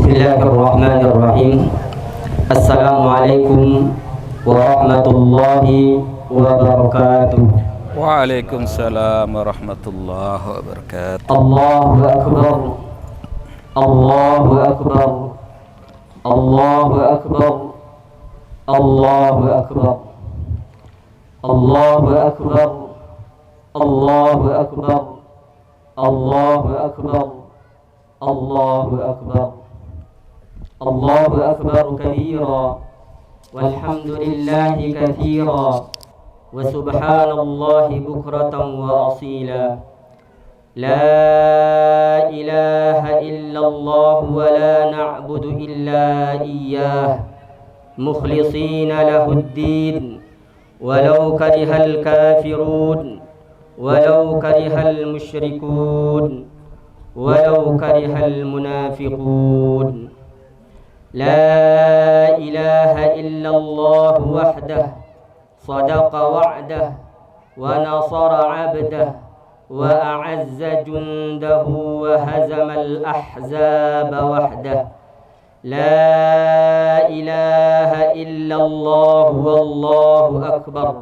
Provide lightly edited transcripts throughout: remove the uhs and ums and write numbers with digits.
Bismillahirrahmanirrahim. Assalamualaikum warahmatullahi wabarakatuh. Waalaikumsalam warahmatullahi wabarakatuh. Allahu akbar. Allahu akbar. Allahu akbar. Allahu akbar. Allahu akbar. Allahu akbar. Allahu akbar. Allahu akbar. Allahu akbar kabira walhamdulillahi katsira wa subhanallahi bukratan wa asila. La ilaha illallah wa la na'budu illa iyyah mukhlishina lahuddin walau karihal kafirun walau karihal musyrikun walau karihal munafiqun. لا إله إلا الله وحده صدق وعده ونصر عبده وأعز جنده وهزم الأحزاب وحده. لا إله إلا الله والله أكبر.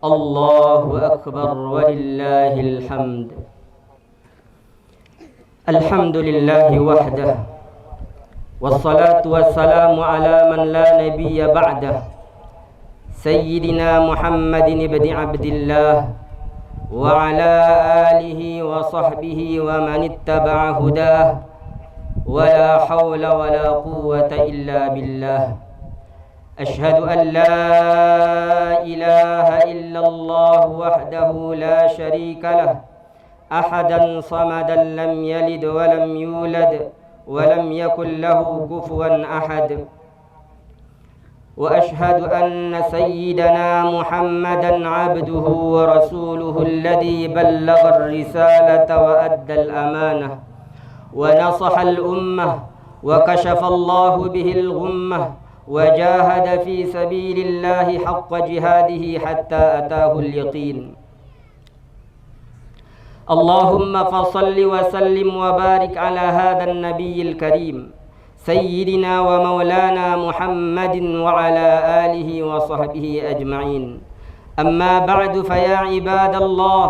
الله أكبر ولله الحمد. الحمد لله وحده والصلاة والسلام على من لا نبي بعده سيدنا محمد بن عبد الله وعلى آله وصحبه ومن اتبع هداه ولا حول ولا قوة إلا بالله. أشهد أن لا إله إلا الله وحده لا شريك له أحدا صمدا لم يلد ولم يولد ولم يكن له كفوا أحد. وأشهد أن سيدنا محمدا عبده ورسوله الذي بلغ الرسالة وأدى الأمانة ونصح الأمة وكشف الله به الغمة وجاهد في سبيل الله حق جهاده حتى أتاه اليقين. اللهم فصل وسلم وبارك على هذا النبي الكريم سيدنا ومولانا محمد وعلى آله وصحبه أجمعين. أما بعد فيا عباد الله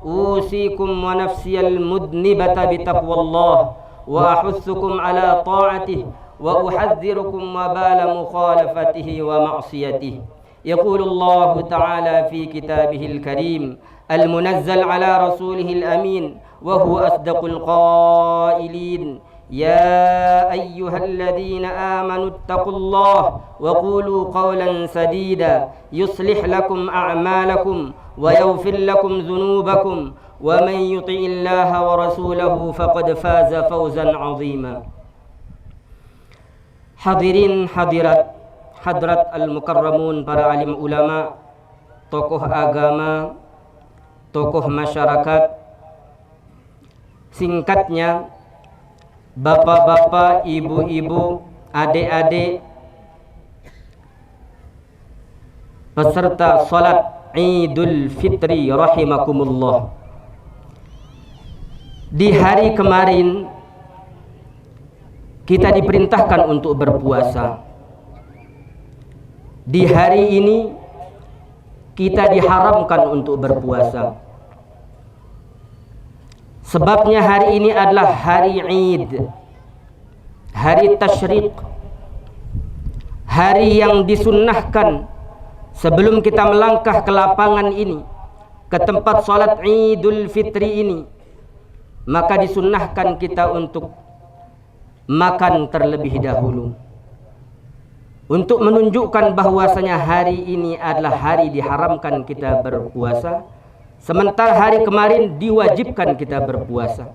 أوصيكم ونفسي المذنبة بتقوى الله وأحثكم على طاعته وأحذركم وبال مخالفته ومعصيته. يقول الله تعالى في كتابه الكريم المنزل على رسوله الأمين وهو أصدق القائلين: يا أيها الذين آمنوا اتقوا الله وقولوا قولا سديدا يصلح لكم أعمالكم ويغفر لكم ذنوبكم ومن يطع الله ورسوله فقد فاز فوزا عظيما. Hadirin hadirat, hadrat al-mukarramun, para alim ulama, tokoh agama, tokoh masyarakat, singkatnya bapak-bapak, ibu-ibu, adik-adik, peserta salat Idul Fitri rahimakumullah. Di hari kemarin kita diperintahkan untuk berpuasa. Di hari ini kita diharamkan untuk berpuasa. Sebabnya hari ini adalah hari Id, hari tasyrik, hari yang disunnahkan sebelum kita melangkah ke lapangan ini, ke tempat salat Idul Fitri ini, maka disunnahkan kita untuk makan terlebih dahulu, untuk menunjukkan bahwasanya hari ini adalah hari diharamkan kita berpuasa, sementara hari kemarin diwajibkan kita berpuasa.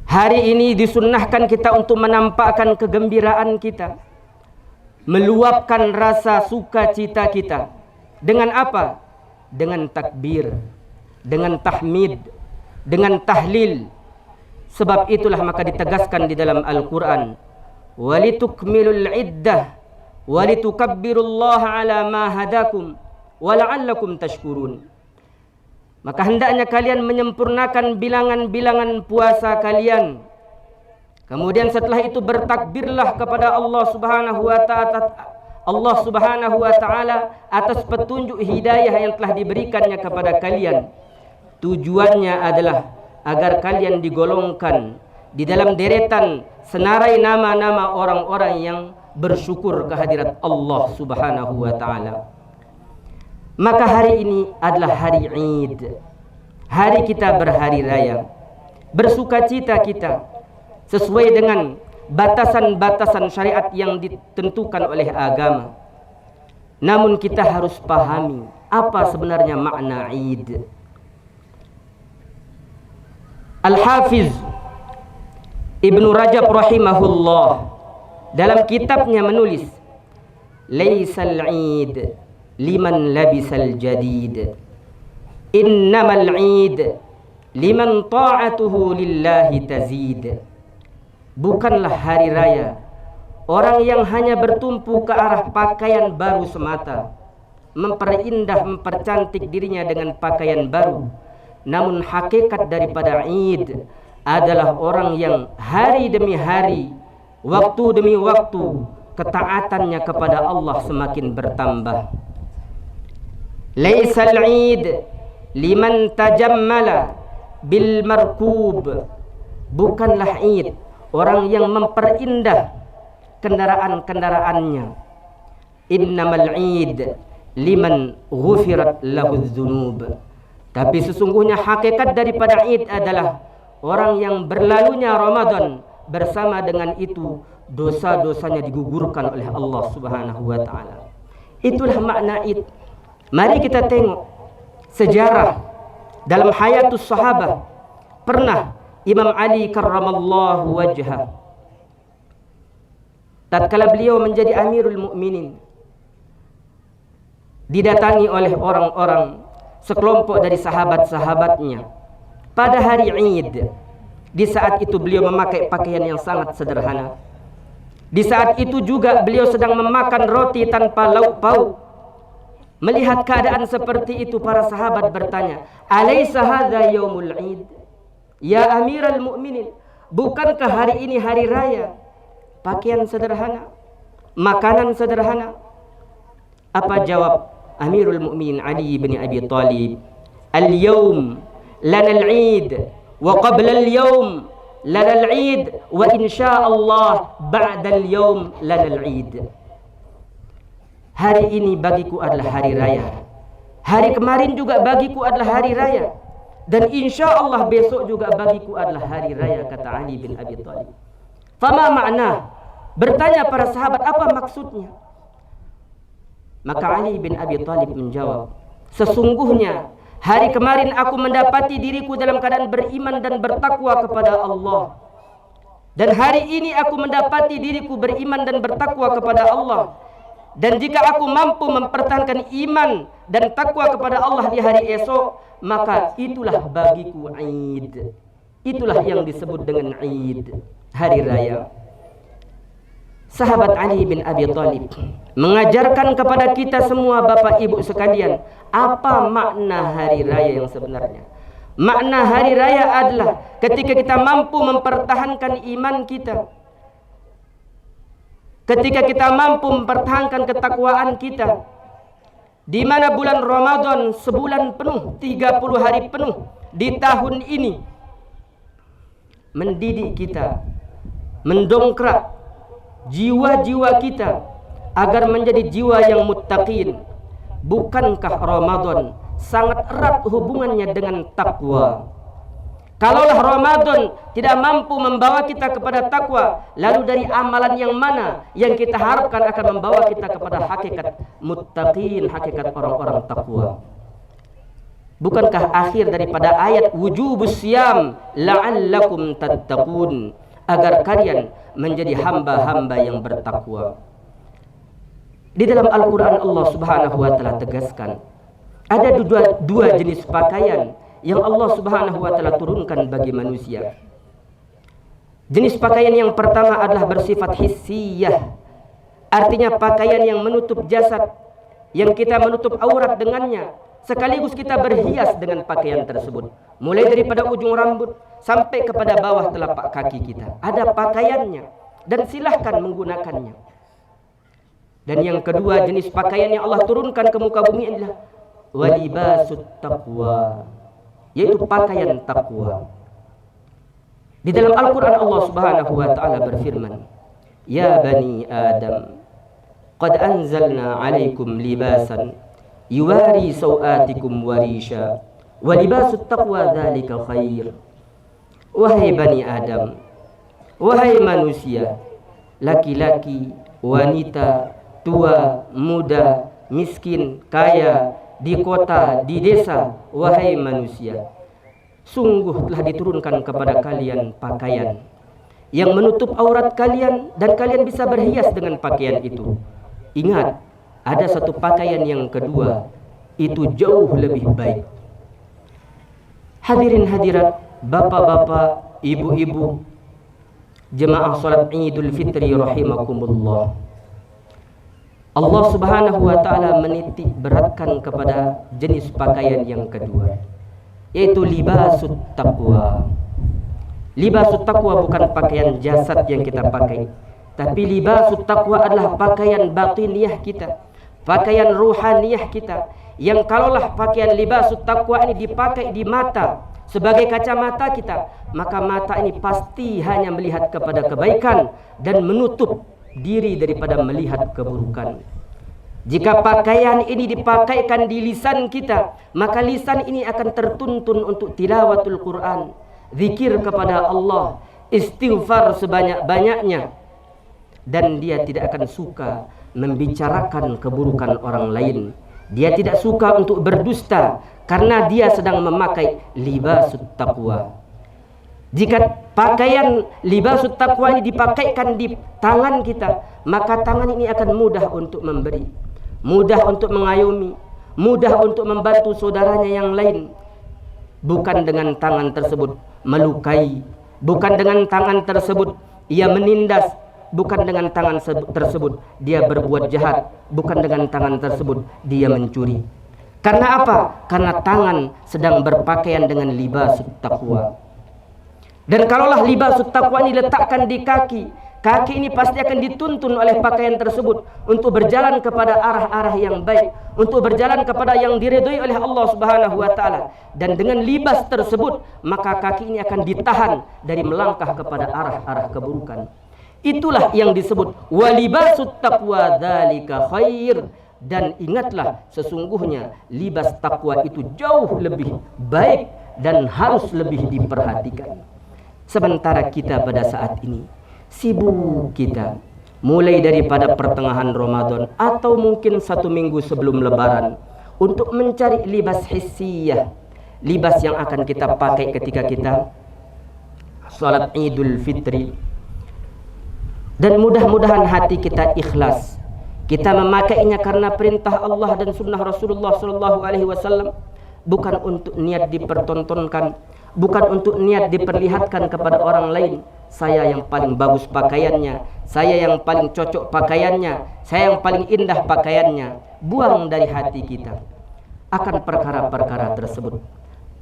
Hari ini disunnahkan kita untuk menampakkan kegembiraan kita, meluapkan rasa sukacita kita. Dengan apa? Dengan takbir, dengan tahmid, dengan tahlil. Sebab itulah maka ditegaskan di dalam Al-Quran, walitukmilul iddah walitukabbirullaha ala ma hadakum wala'allakum tashkurun. Maka hendaknya kalian menyempurnakan bilangan-bilangan puasa kalian Kemudian setelah itu bertakbirlah kepada Allah Subhanahu wa taala atas petunjuk hidayah yang telah diberikannya kepada kalian. Tujuannya adalah agar kalian digolongkan di dalam deretan senarai nama-nama orang-orang yang bersyukur kehadirat Allah Subhanahu wa taala. Maka hari ini adalah hari Id. Hari kita berhari raya. Bersukacita kita sesuai dengan batasan-batasan syariat yang ditentukan oleh agama. Namun kita harus pahami apa sebenarnya makna Id. Al-Hafiz Ibnu Rajab rahimahullah dalam kitabnya menulis, "Laisal Id liman labisal jadid, innamal Id liman ta'atuhu lillahi tazid." Bukanlah hari raya orang yang hanya bertumpu ke arah pakaian baru semata, memperindah, mempercantik dirinya dengan pakaian baru. Namun hakikat daripada Id adalah orang yang hari demi hari, waktu demi waktu, ketaatannya kepada Allah semakin bertambah. Laisal Id liman tajammala bil markub. Bukanlah Id orang yang memperindah kendaraan-kendaraannya. Innamal Id liman ghufirat lahu dzunub. Tapi sesungguhnya hakikat daripada Id adalah orang yang berlalunya Ramadan bersama dengan itu dosa-dosanya digugurkan oleh Allah Subhanahu wa taala. Itulah makna Id. Mari kita tengok sejarah dalam hayatus sahabah. Pernah Imam Ali karramallahu wajhah, tatkala beliau menjadi Amirul Mukminin, didatangi oleh orang-orang sekelompok dari sahabat-sahabatnya pada hari Id. Di saat itu beliau memakai pakaian yang sangat sederhana. Di saat itu juga beliau sedang memakan roti tanpa lauk pauk. Melihat keadaan seperti itu, para sahabat bertanya, "Alaysa hadza yaumul Id? Ya Amirul Mukminin, bukankah hari ini hari raya?" Pakaian sederhana, makanan sederhana. Apa jawab Amirul Mukminin Ali bin Abi Thalib? "Al-yawm lana al-Eid wa qabla al-yawm lana al-Eid wa insyaallah ba'da al-yawm lana al-Eid." Hari ini bagiku adalah hari raya. Hari kemarin juga bagiku adalah hari raya. Dan insyaallah besok juga bagiku adalah hari raya, kata Ali bin Abi Thalib. Fama makna? Bertanya para sahabat, apa maksudnya? Maka Ali bin Abi Thalib menjawab, sesungguhnya hari kemarin aku mendapati diriku dalam keadaan beriman dan bertakwa kepada Allah. Dan hari ini aku mendapati diriku beriman dan bertakwa kepada Allah. Dan jika aku mampu mempertahankan iman dan takwa kepada Allah di hari esok, maka itulah bagiku Id. Itulah yang disebut dengan Id, hari raya. Sahabat Ali bin Abi Thalib mengajarkan kepada kita semua, Bapak Ibu sekalian, apa makna hari raya yang sebenarnya. Makna hari raya adalah ketika kita mampu mempertahankan iman kita, ketika kita mampu mempertahankan ketakwaan kita, di mana bulan Ramadan sebulan penuh, 30 hari penuh di tahun ini mendidik kita, mendongkrak jiwa-jiwa kita agar menjadi jiwa yang muttaqin. Bukankah Ramadan sangat erat hubungannya dengan takwa? Kalaulah Ramadan tidak mampu membawa kita kepada takwa, lalu dari amalan yang mana yang kita harapkan akan membawa kita kepada hakikat muttaqin, hakikat orang-orang takwa? Bukankah akhir daripada ayat wujubus siyam la'allakum tattaqun, agar kalian menjadi hamba-hamba yang bertakwa? Di dalam Al-Quran Allah Subhanahu wa ta'ala tegaskan, ada dua jenis pakaian yang Allah Subhanahu wa ta'ala turunkan bagi manusia. Jenis pakaian yang pertama adalah bersifat hissiyah, artinya pakaian yang menutup jasad, yang kita menutup aurat dengannya, sekaligus kita berhias dengan pakaian tersebut. Mulai daripada ujung rambut sampai kepada bawah telapak kaki kita. Ada pakaiannya dan silahkan menggunakannya. Dan yang kedua jenis pakaian yang Allah turunkan ke muka bumi adalah walibasut taqwa, yaitu pakaian takwa. Di dalam Al-Quran Allah Subhanahu wa ta'ala berfirman, Ya bani Adam, qad anzalna alaikum libasan yuwari sawatikum warisha wa libasut taqwa dzalika khair. Wahai bani Adam, wahai manusia, laki-laki, wanita, tua, muda, miskin, kaya, di kota, di desa, wahai manusia, sungguh telah diturunkan kepada kalian pakaian yang menutup aurat kalian dan kalian bisa berhias dengan pakaian itu. Ingat, ada satu pakaian yang kedua, itu jauh lebih baik. Hadirin hadirat, bapak-bapak, ibu-ibu, jemaah salat Idul Fitri rahimakumullah. Allah Subhanahu wa ta'ala menitik beratkan kepada jenis pakaian yang kedua, yaitu libasut taqwa. Libasut taqwa bukan pakaian jasad yang kita pakai, tapi libasut taqwa adalah pakaian batiniyah kita, pakaian ruhaniyah kita, yang kalaulah pakaian libasut taqwa ini dipakai di mata sebagai kacamata kita, maka mata ini pasti hanya melihat kepada kebaikan dan menutup diri daripada melihat keburukan. Jika pakaian ini dipakaikan di lisan kita, maka lisan ini akan tertuntun untuk tilawatul Quran, zikir kepada Allah, istighfar sebanyak-banyaknya, dan dia tidak akan suka membicarakan keburukan orang lain. Dia tidak suka untuk berdusta karena dia sedang memakai libasut taqwa. Jika pakaian libasut taqwa ini dipakaikan di tangan kita, maka tangan ini akan mudah untuk memberi, mudah untuk mengayomi, mudah untuk membantu saudaranya yang lain. Bukan dengan tangan tersebut melukai, bukan dengan tangan tersebut ia menindas, bukan dengan tangan tersebut dia berbuat jahat, bukan dengan tangan tersebut dia mencuri. Karena apa? Karena tangan sedang berpakaian dengan libasut taqwa. Dan kalaulah libasut taqwa ini diletakkan di kaki, kaki ini pasti akan dituntun oleh pakaian tersebut untuk berjalan kepada arah-arah yang baik, untuk berjalan kepada yang diridhoi oleh Allah Subhanahu wa ta'ala. Dan dengan libas tersebut, maka kaki ini akan ditahan dari melangkah kepada arah-arah keburukan. Itulah yang disebut walibasut taqwa dzalika khair. Dan ingatlah, sesungguhnya libas takwa itu jauh lebih baik dan harus lebih diperhatikan. Sementara kita pada saat ini sibuk kita, mulai daripada pertengahan Ramadan atau mungkin 1 minggu sebelum Lebaran, untuk mencari libas hissiyah, libas yang akan kita pakai ketika kita salat Idul Fitri. Dan mudah-mudahan hati kita ikhlas, kita memakainya karena perintah Allah dan sunnah Rasulullah SAW, bukan untuk niat dipertontonkan, bukan untuk niat diperlihatkan kepada orang lain. Saya yang paling bagus pakaiannya, saya yang paling cocok pakaiannya, saya yang paling indah pakaiannya. Buang dari hati kita akan perkara-perkara tersebut.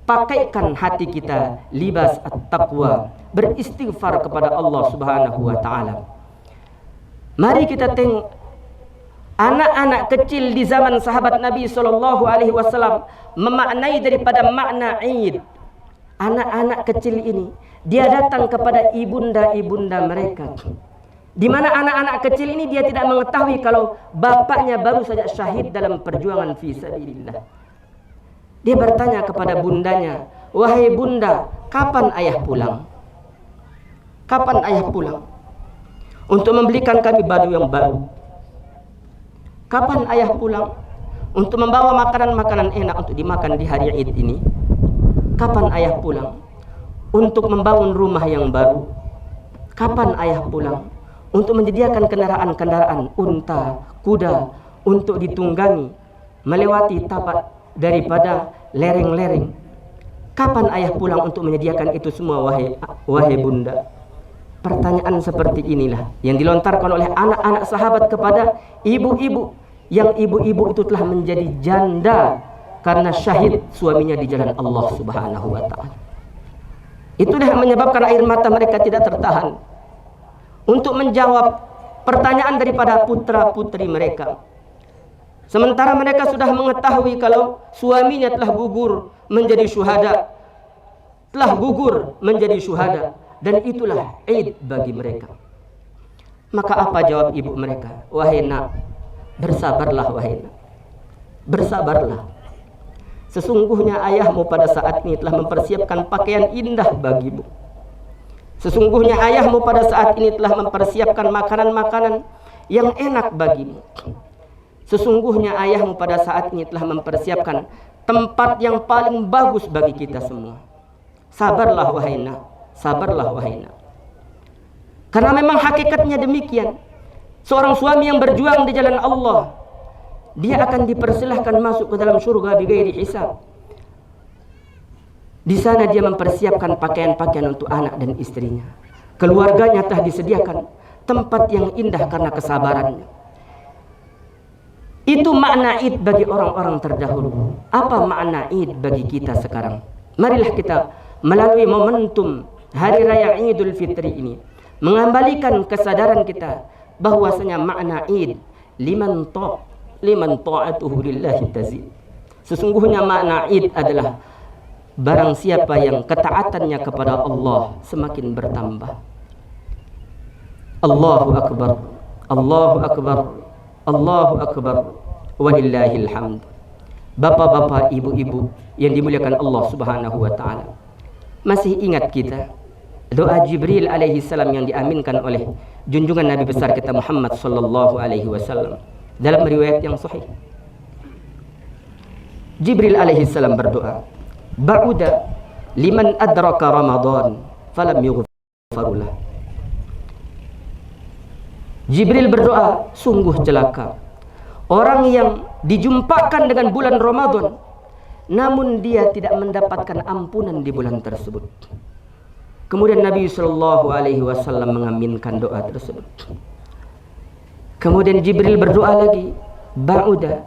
Pakaikan hati kita libas at-taqwa, beristighfar kepada Allah Subhanahu wa ta'ala. Mari kita tengok anak-anak kecil di zaman sahabat Nabi SAW memaknai daripada makna Id. Anak-anak kecil ini, dia datang kepada ibunda-ibunda mereka, di mana anak-anak kecil ini dia tidak mengetahui kalau bapaknya baru saja syahid dalam perjuangan fi sabilillah. Dia bertanya kepada bundanya, "Wahai bunda, kapan ayah pulang? Kapan ayah pulang untuk membelikan kami baju yang baru? Kapan ayah pulang untuk membawa makanan-makanan enak untuk dimakan di hari Id ini? Kapan ayah pulang untuk membangun rumah yang baru? Kapan ayah pulang untuk menyediakan kendaraan-kendaraan unta, kuda untuk ditunggangi melewati tapak daripada lereng-lereng? Kapan ayah pulang untuk menyediakan itu semua, wahai bunda?" Pertanyaan seperti inilah yang dilontarkan oleh anak-anak sahabat kepada ibu-ibu, yang ibu-ibu itu telah menjadi janda karena syahid suaminya di jalan Allah Subhanahu wa taala. Itulah yang menyebabkan air mata mereka tidak tertahan untuk menjawab pertanyaan daripada putra-putri mereka. Sementara mereka sudah mengetahui kalau suaminya telah gugur menjadi syuhada, dan itulah Id bagi mereka. Maka apa jawab ibu mereka? Wahai nak, bersabarlah wahai nak, bersabarlah. Sesungguhnya ayahmu pada saat ini telah mempersiapkan pakaian indah bagimu. Sesungguhnya ayahmu pada saat ini telah mempersiapkan makanan-makanan yang enak bagimu. Sesungguhnya ayahmu pada saat ini telah mempersiapkan tempat yang paling bagus bagi kita semua. Sabarlah wahai nak, sabarlah wahai nak. Karena memang hakikatnya demikian. Seorang suami yang berjuang di jalan Allah, dia akan dipersilahkan masuk ke dalam surga bighairi hisab. Di sana dia mempersiapkan pakaian-pakaian untuk anak dan istrinya. Keluarganya telah disediakan tempat yang indah karena kesabarannya. Itu makna Id bagi orang-orang terdahulu. Apa makna Id bagi kita sekarang? Marilah kita melalui momentum Hari Raya Idul Fitri ini mengembalikan kesadaran kita bahwasanya makna Id liman ta'atuhu lillahi tazid. Sesungguhnya makna Id adalah barang siapa yang ketaatannya kepada Allah semakin bertambah. Allahu akbar, Allahu akbar, Allahu akbar, walillahil hamd. Bapak-bapak, ibu-ibu yang dimuliakan Allah Subhanahu wa taala, masih ingat kita doa Jibril alaihi salam yang diaminkan oleh junjungan Nabi besar kita Muhammad sallallahu alaihi wasallam dalam riwayat yang sahih? Jibril alaihi salam berdoa, ba'uda liman adraka Ramadan falam yughfarulah. Jibril berdoa, sungguh celaka orang yang dijumpakan dengan bulan Ramadan namun dia tidak mendapatkan ampunan di bulan tersebut. Kemudian Nabi sallallahu alaihi wasallam mengaminkan doa tersebut. Kemudian Jibril berdoa lagi, ba'uda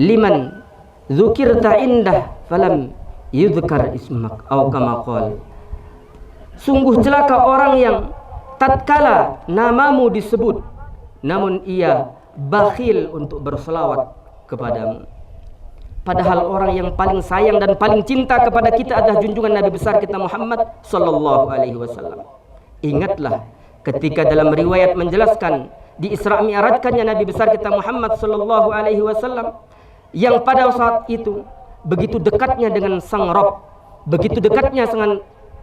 liman dzukirta indah falam yudhkar ismak atau kama qala. Sungguh celaka orang yang tatkala namamu disebut namun ia bakhil untuk berselawat kepadamu. Padahal orang yang paling sayang dan paling cinta kepada kita adalah junjungan Nabi besar kita Muhammad sallallahu alaihi wasallam. Ingatlah ketika dalam riwayat menjelaskan di Isra Mi'rajkannya Nabi besar kita Muhammad sallallahu alaihi wasallam yang pada saat itu begitu dekatnya dengan sang Rabb, begitu dekatnya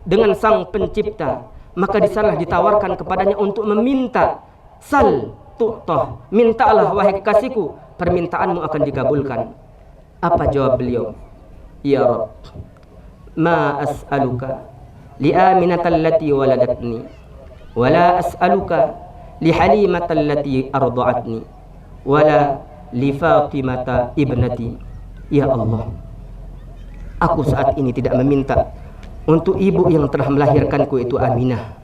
dengan sang pencipta, maka di sana ditawarkan kepadanya untuk meminta, sal tu'tah, mintalah wahai kekasihku, permintaanmu akan dikabulkan. Apa jawab beliau? Ya Rabb, ma as'aluka li Aminata allati waladatni wala as'aluka li Halimata allati arda'atni wala li Fatimata ibnati. Ya Allah, aku saat ini tidak meminta untuk ibu yang telah melahirkanku itu Aminah.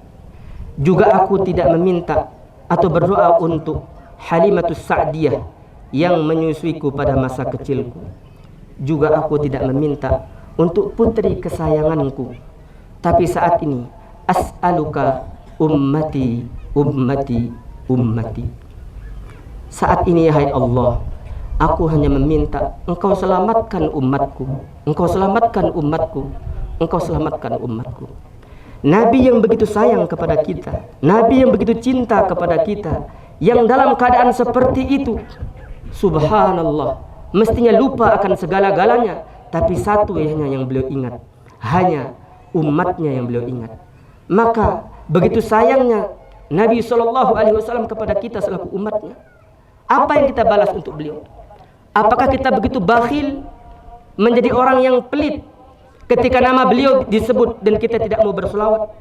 Juga aku tidak meminta atau berdoa untuk Halimatus Sa'diyah yang menyusuiku pada masa kecilku. Juga aku tidak meminta untuk putri kesayanganku. Tapi saat ini as'aluka ummati, ummati, ummati. Saat ini hai Allah, aku hanya meminta Engkau selamatkan umatku, Engkau selamatkan umatku, Engkau selamatkan umatku. Nabi yang begitu sayang kepada kita, Nabi yang begitu cinta kepada kita, yang dalam keadaan seperti itu, subhanallah, mestinya lupa akan segala-galanya, tapi satu yang beliau ingat, hanya umatnya yang beliau ingat. Maka begitu sayangnya Nabi SAW kepada kita selaku umatnya, apa yang kita balas untuk beliau? Apakah kita begitu bakhil, menjadi orang yang pelit ketika nama beliau disebut dan kita tidak mau berselawat?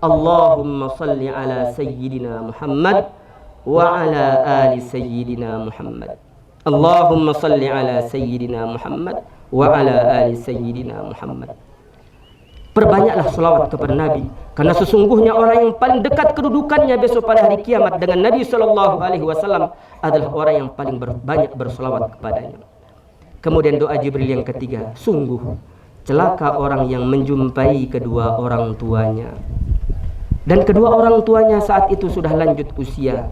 Allahumma salli ala sayyidina Muhammad wa ala ali sayyidina Muhammad. Allahumma salli ala sayyidina Muhammad wa ala ali sayyidina Muhammad. Perbanyaklah selawat kepada Nabi, karena sesungguhnya orang yang paling dekat kedudukannya besok pada hari kiamat dengan Nabi SAW adalah orang yang paling banyak berselawat kepadanya. Kemudian doa Jibril yang ketiga, sungguh celaka orang yang menjumpai kedua orang tuanya. Dan kedua orang tuanya saat itu sudah lanjut usia,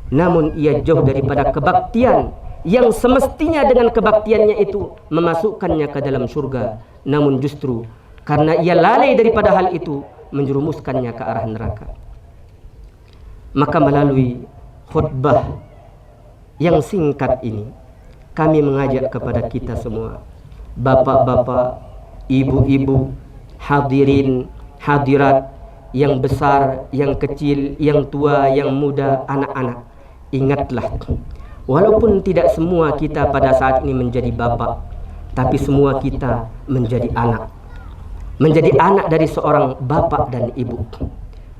namun ia jauh daripada kebaktian yang semestinya dengan kebaktiannya itu memasukkannya ke dalam surga. Namun justru karena ia lalai daripada hal itu menjerumuskannya ke arah neraka. Maka melalui khutbah yang singkat ini, kami mengajak kepada kita semua, bapak-bapak, ibu-ibu, hadirin, hadirat, yang besar, yang kecil, yang tua, yang muda, anak-anak. Ingatlah, walaupun tidak semua kita pada saat ini menjadi bapak, tapi semua kita menjadi anak. Menjadi anak dari seorang bapak dan ibu.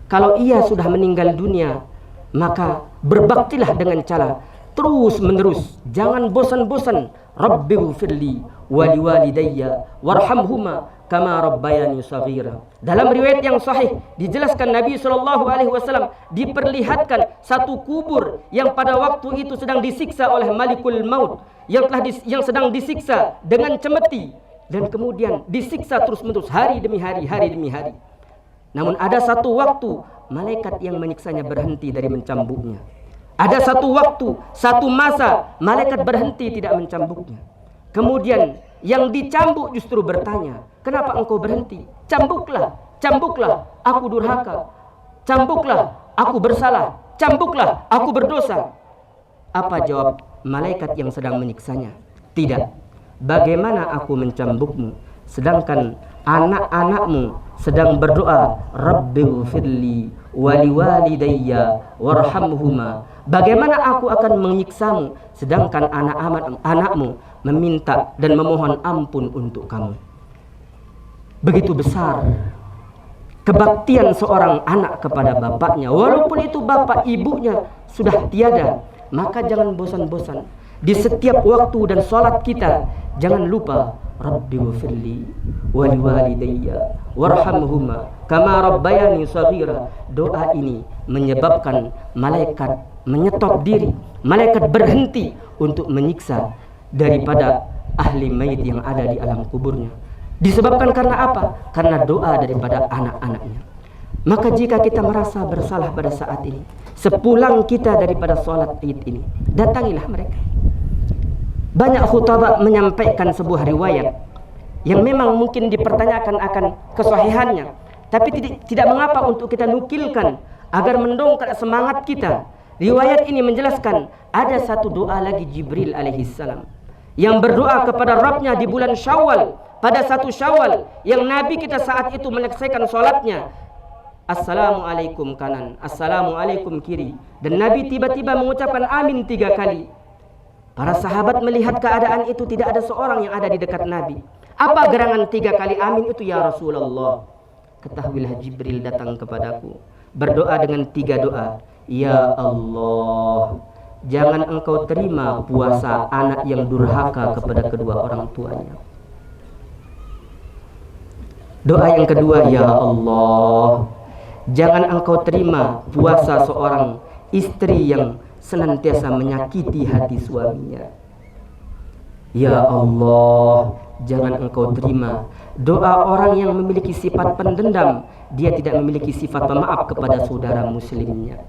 Kalau ia sudah meninggal dunia, maka berbaktilah dengan cara terus menerus, jangan bosan-bosan. Rabbighfirli wa liwalidayya warhamhuma kama rabbayani shaghira. Dalam riwayat yang sahih dijelaskan Nabi SAW diperlihatkan satu kubur yang pada waktu itu sedang disiksa oleh Malikul Maut, yang sedang disiksa dengan cemeti, dan kemudian disiksa terus-menerus hari demi hari, hari demi hari. Namun ada satu waktu malaikat yang menyiksanya berhenti dari mencambuknya. Ada satu waktu, satu masa malaikat berhenti tidak mencambuknya. Kemudian yang dicambuk justru bertanya, kenapa engkau berhenti? Cambuklah, cambuklah, aku durhaka. Cambuklah, aku bersalah. Cambuklah, aku berdosa. Apa jawab malaikat yang sedang menyiksanya? Tidak. Bagaimana aku mencambukmu sedangkan anak-anakmu sedang berdoa, Rabbighfirli wa liwalidayya warhamhuma. Bagaimana aku akan menyiksamu sedangkan anak-anakmu meminta dan memohon ampun untuk kamu? Begitu besar kebaktian seorang anak kepada bapaknya, walaupun itu bapak ibunya sudah tiada. Maka jangan bosan-bosan di setiap waktu dan sholat kita, jangan lupa Rabbighfirli wa liwalidayya warhamhuma kama rabbayani shaghira. Doa ini menyebabkan malaikat menyetop diri, malaikat berhenti untuk menyiksa daripada ahli mayit yang ada di alam kuburnya. Disebabkan karena apa? Karena doa daripada anak-anaknya. Maka jika kita merasa bersalah pada saat ini, sepulang kita daripada sholat id ini, datangilah mereka. Banyak khutbah menyampaikan sebuah riwayat yang memang mungkin dipertanyakan akan kesahihannya, tapi tidak mengapa untuk kita nukilkan agar mendongkrak semangat kita. Riwayat ini menjelaskan ada satu doa lagi Jibril alaihissalam yang berdoa kepada Rabbnya di bulan Syawal, pada satu Syawal, yang Nabi kita saat itu menyelesaikan sholatnya, Assalamualaikum kanan, Assalamualaikum kiri, dan Nabi tiba-tiba mengucapkan amin 3 kali. Para sahabat melihat keadaan itu, tidak ada seorang yang ada di dekat Nabi. Apa gerangan 3 kali amin itu ya Rasulullah? Ketahuilah Jibril datang kepadaku berdoa dengan 3 doa. Ya Allah, jangan engkau terima puasa anak yang durhaka kepada kedua orang tuanya. Doa yang kedua, ya Allah, jangan engkau terima puasa seorang istri yang senantiasa menyakiti hati suaminya. Ya Allah, jangan engkau terima doa orang yang memiliki sifat pendendam, dia tidak memiliki sifat pemaaf kepada saudara muslimnya.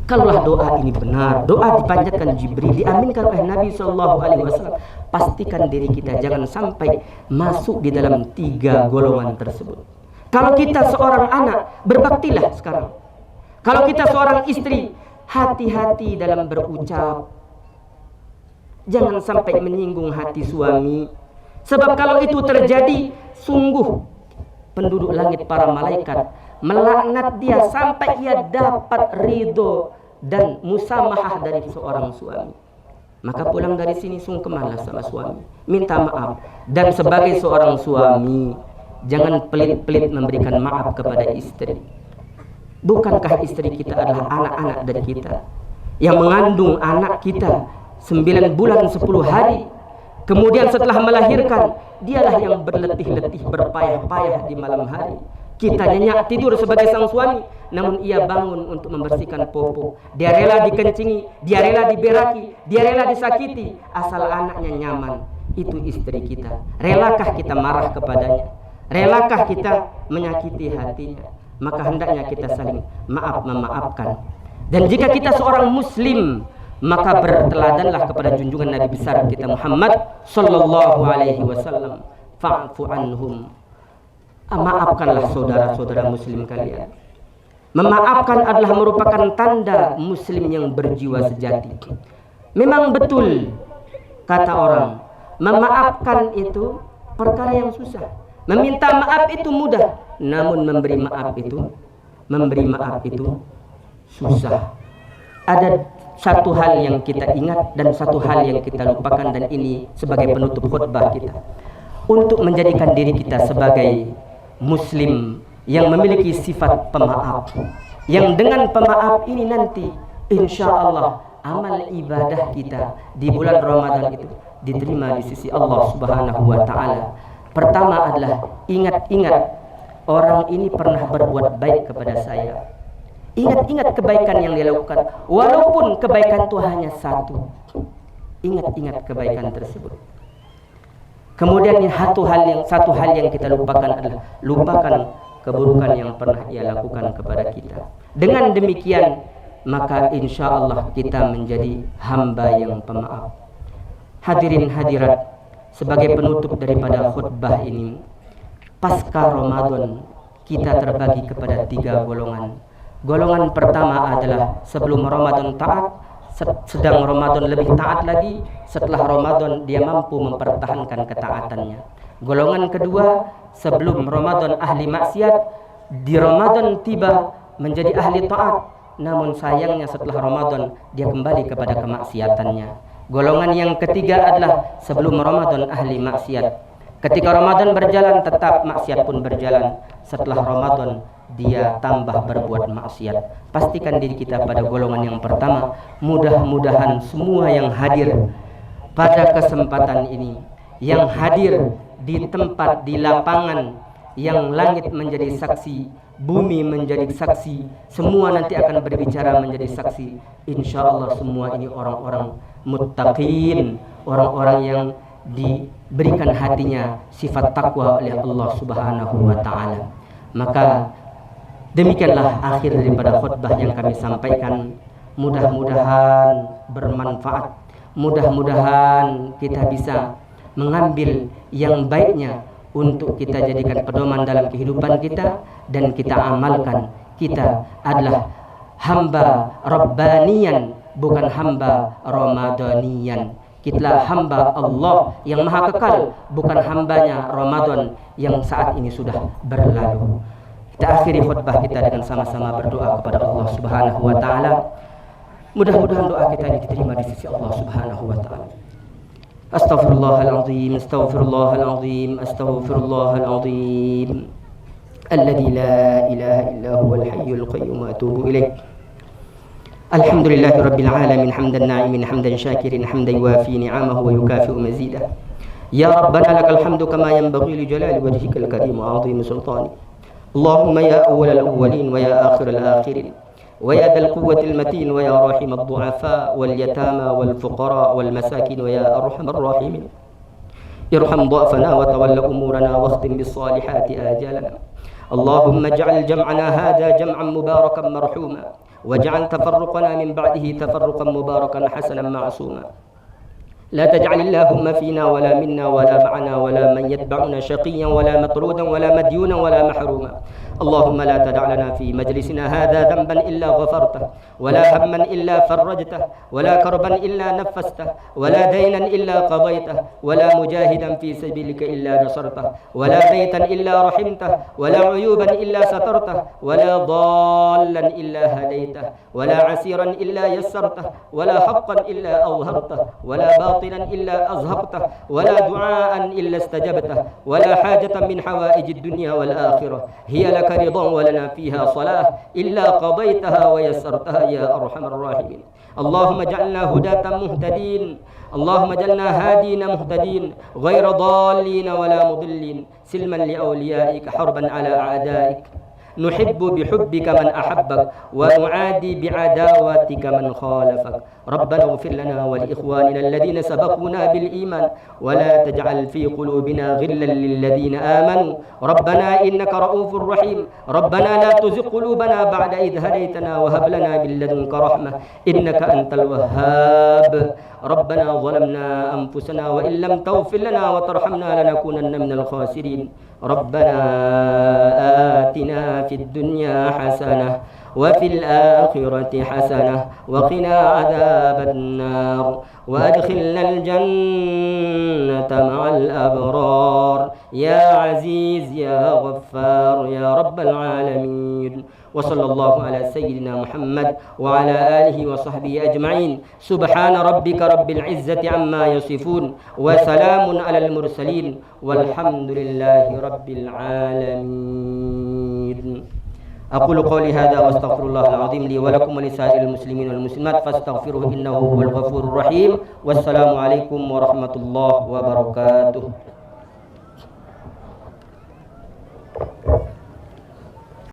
Kalaulah doa ini benar, doa dipanjatkan Jibril, diaminkan oleh Nabi SAW, pastikan diri kita jangan sampai masuk di dalam 3 golongan tersebut. Kalau kita seorang anak, berbaktilah sekarang. Kalau kita seorang istri, hati-hati dalam berucap. Jangan sampai menyinggung hati suami. Sebab kalau itu terjadi, sungguh penduduk langit para malaikat melaknat dia sampai ia dapat ridho dan musamahah dari seorang suami. Maka pulang dari sini sungkemanlah sama suami, minta maaf. Dan sebagai seorang suami, jangan pelit-pelit memberikan maaf kepada istri. Bukankah istri kita adalah anak-anak dari kita, yang mengandung anak kita 9 bulan 10 hari. Kemudian setelah melahirkan, dialah yang berletih-letih, berpayah-payah di malam hari. Kita nyenyak tidur sebagai sang suami, namun ia bangun untuk membersihkan popok. Dia rela dikencingi, dia rela diberaki, dia rela disakiti, asal anaknya nyaman. Itu istri kita. Relakah kita marah kepadanya? Relakah kita menyakiti hatinya? Maka hendaknya kita saling memaafkan. Dan jika kita seorang muslim, maka berteladanlah kepada junjungan Nabi besar kita Muhammad sallallahu alaihi wasallam. Fa'fu anhum. Maafkanlah saudara-saudara muslim kalian. Memaafkan adalah merupakan tanda muslim yang berjiwa sejati. Memang betul kata orang, memaafkan itu perkara yang susah. Meminta maaf itu mudah, namun memberi maaf itu susah. Ada satu hal yang kita ingat dan satu hal yang kita lupakan, dan ini sebagai penutup khutbah kita, untuk menjadikan diri kita sebagai muslim yang memiliki sifat pemaaf, yang dengan pemaaf ini nanti insya Allah amal ibadah kita di bulan Ramadan itu diterima di sisi Allah Subhanahu wa Ta'ala. Pertama adalah ingat-ingat orang ini pernah berbuat baik kepada saya. Ingat-ingat kebaikan yang dia lakukan, walaupun kebaikan itu hanya satu. Ingat-ingat kebaikan tersebut. Kemudian satu hal yang kita lupakan adalah lupakan keburukan yang pernah ia lakukan kepada kita. Dengan demikian maka insya Allah kita menjadi hamba yang pemaaf. Hadirin hadirat, sebagai penutup daripada khutbah ini, pasca Ramadan kita terbagi kepada 3 golongan. Golongan pertama adalah sebelum Ramadan taat, sedang Ramadan lebih taat lagi, setelah Ramadan dia mampu mempertahankan ketaatannya. Golongan kedua, sebelum Ramadan ahli maksiat, di Ramadan tiba menjadi ahli taat, namun sayangnya setelah Ramadan dia kembali kepada kemaksiatannya. Golongan yang ketiga adalah sebelum Ramadan ahli maksiat, ketika Ramadan berjalan tetap maksiat pun berjalan, setelah Ramadan dia tambah berbuat maksiat. Pastikan diri kita pada golongan yang pertama. Mudah-mudahan semua yang hadir pada kesempatan ini, yang hadir di tempat, di lapangan, yang langit menjadi saksi, bumi menjadi saksi, semua nanti akan berbicara menjadi saksi. Insya Allah semua ini orang-orang muttaqin, orang-orang yang diberikan hatinya sifat takwa oleh Allah Subhanahu wa Ta'ala. Maka demikianlah akhir daripada khutbah yang kami sampaikan. Mudah-mudahan bermanfaat, mudah-mudahan kita bisa mengambil yang baiknya untuk kita jadikan pedoman dalam kehidupan kita dan kita amalkan. Kita adalah hamba Rabbaniyan, bukan hamba Ramadaniyan. Kita hamba Allah yang maha kekal, bukan hambanya Ramadan yang saat ini sudah berlalu. Kita akhiri khutbah kita dengan sama-sama berdoa kepada Allah Subhanahu wa Ta'ala. Mudah-mudahan doa kita ini diterima di sisi Allah Subhanahu wa Ta'ala. Astaghfirullahaladzim, astaghfirullahaladzim, astaghfirullahaladzim. Alladzi la ilaha illa huwal hayyul qayyum wa atubu ilaih. Alhamdulillahi rabbil alamin, hamdan na'imin, hamdan syakirin, hamdan yuwafi ni'amahu wa yukafi'u mazidah. Ya Rabbana lakal hamdu kama yanbaghi li jalali wajhikal karim wa 'azimi sultani. Allahumma ya awwalal awwalin wa ya akhiral akhirin wa ya dzal quwwatil matin wa ya rahimad du'afa wal yatama wal fuqara wal masakin wa ya arhamar rahimin. Irham dha'fana wa tawalla umurana wa khtim bis salihati ajalana. Allahumma ij'al jam'ana hadha jam'an mubarakan marhuma waj'al tafarruqana min ba'dihi tafarruqan mubarakan hasanan ma'suma. لا تجعل اللهم فينا ولا منا ولا معنا ولا من يتبعنا شقيا ولا مطرودا ولا مديونا ولا محروما. اللهم لا تدع لنا في مجلسنا هذا ذنبا إلا غفرته ولا هما إلا فرجته ولا كربا إلا نفسته ولا دينا إلا قضيته ولا مجاهدا في سبيلك إلا نصرته ولا بيتا إلا رحمته ولا عيوبا إلا سترته ولا ضالا إلا هديته ولا عسيرا إلا يسرته ولا حقا إلا أظهرته ولا باطلا إلا أزهقته ولا دعاء إلا استجبته ولا حاجة من حوائج الدنيا والآخرة هي لك رضا ولنا فيها صلاة إلا قضيتها ويسرتها يا أرحم الراحمين. اللهم اجعلنا هداة مهتدين، اللهم اجعلنا هادين مهتدين غير ضالين ولا مضلين، سلما لأوليائك حربا على أعدائك. نحب بحبك من أحبك ونعادي بعداوتك من خالفك. ربنا اغفر لنا ولإخواننا الذين سبقونا بالإيمان ولا تجعل في قلوبنا غلا للذين آمنوا ربنا إنك رؤوف رحيم. ربنا لا تزغ قلوبنا بعد إذ هديتنا وهب لنا من لدنك رحمة إنك أنت الوهاب. ربنا ظلمنا أنفسنا وإن لم تغفر لنا وترحمنا لنكونن من الخاسرين. ربنا آتنا في الدنيا حسنة وفي الآخرة حسنة وقنا عذاب النار وأدخلنا الجنة مع الأبرار يا عزيز يا غفار يا رب العالمين. وصلى الله على سيدنا محمد وعلى آله وصحبه أجمعين. سبحان ربك رب العزة عما يصفون وسلام على المرسلين والحمد لله رب العالمين. أقول قولي هذا وأستغفر الله العظيم لي ولكم ولسائر المسلمين والمسلمات فاستغفروه إنه هو الغفور الرحيم. والسلام عليكم ورحمة الله وبركاته.